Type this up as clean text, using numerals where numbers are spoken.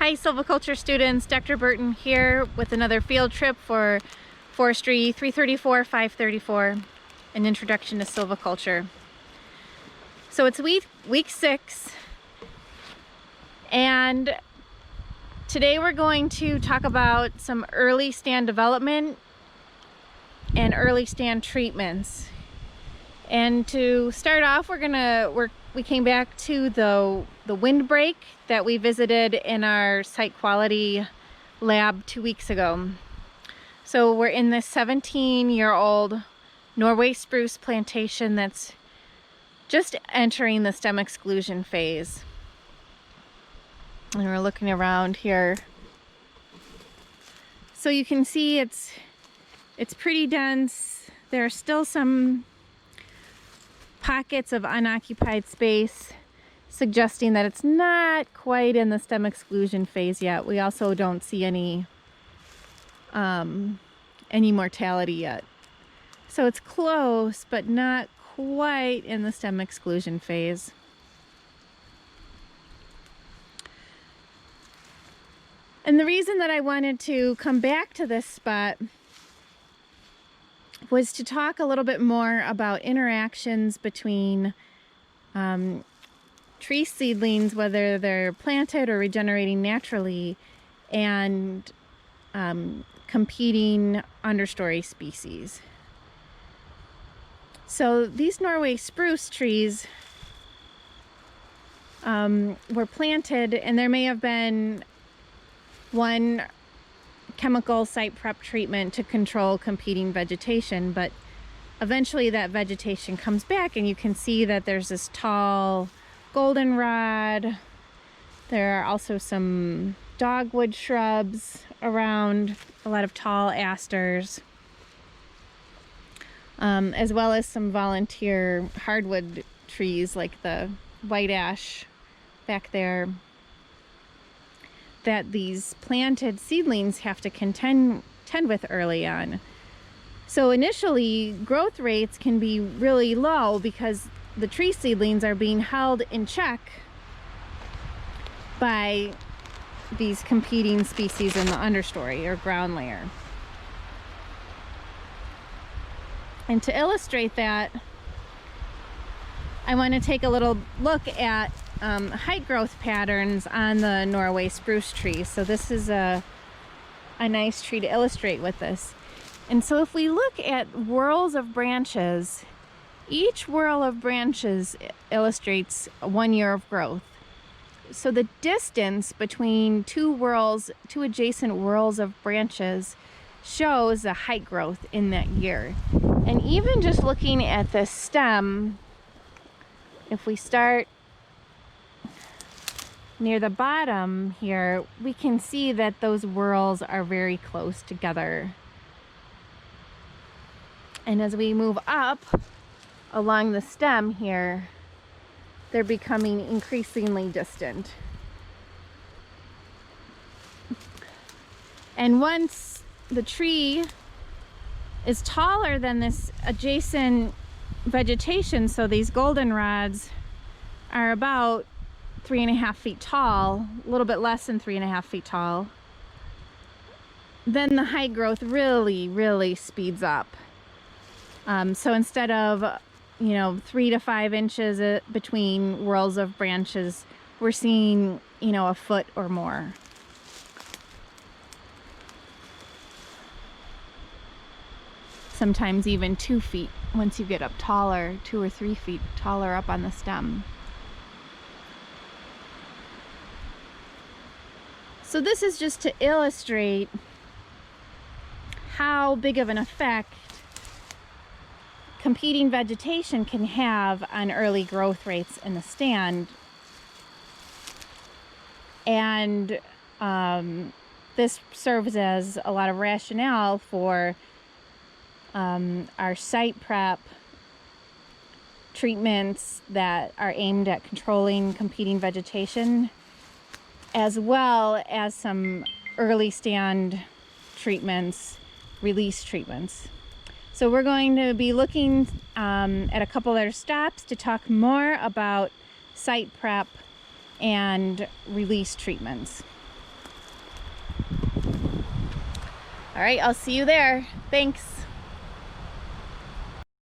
Hi silviculture students, Dr. Burton here with another field trip for Forestry 334-534, an introduction to silviculture. So it's week 6, and today we're going to talk about some early stand development and early stand treatments. And to start off, we came back to the windbreak that we visited in our site quality lab 2 weeks ago. So we're in this 17-year-old Norway spruce plantation that's just entering the stem exclusion phase. And we're looking around here. So you can see it's pretty dense. There are still some pockets of unoccupied space, suggesting that it's not quite in the stem exclusion phase yet. We also don't see any mortality yet. So it's close, but not quite in the stem exclusion phase. And the reason that I wanted to come back to this spot was to talk a little bit more about interactions between tree seedlings, whether they're planted or regenerating naturally, and competing understory species. So these Norway spruce trees were planted, and there may have been one chemical site prep treatment to control competing vegetation, but eventually that vegetation comes back, and you can see that there's this tall goldenrod. There are also some dogwood shrubs around, a lot of tall asters, as well as some volunteer hardwood trees like the white ash back there, that these planted seedlings have to tend with early on. So initially, growth rates can be really low because the tree seedlings are being held in check by these competing species in the understory or ground layer. And to illustrate that, I want to take a little look at height growth patterns on the Norway spruce tree. So this is a nice tree to illustrate with this. And so if we look at whorls of branches, each whorl of branches illustrates 1 year of growth. So the distance between two adjacent whorls of branches shows the height growth in that year. And even just looking at the stem, if we start near the bottom here, we can see that those whorls are very close together. And as we move up along the stem here, they're becoming increasingly distant. And once the tree is taller than this adjacent vegetation, so these goldenrods are about 3.5 feet tall, a little bit less than 3.5 feet tall, then the height growth really speeds up. So instead of 3 to 5 inches between whorls of branches, we're seeing a foot or more. Sometimes even 2 feet once you get up taller, 2 or 3 feet taller up on the stem. So this is just to illustrate how big of an effect competing vegetation can have on early growth rates in the stand. And this serves as a lot of rationale for our site prep treatments that are aimed at controlling competing vegetation, as well as some early stand treatments, release treatments. So we're going to be looking at a couple other stops to talk more about site prep and release treatments. All right, I'll see you there. Thanks.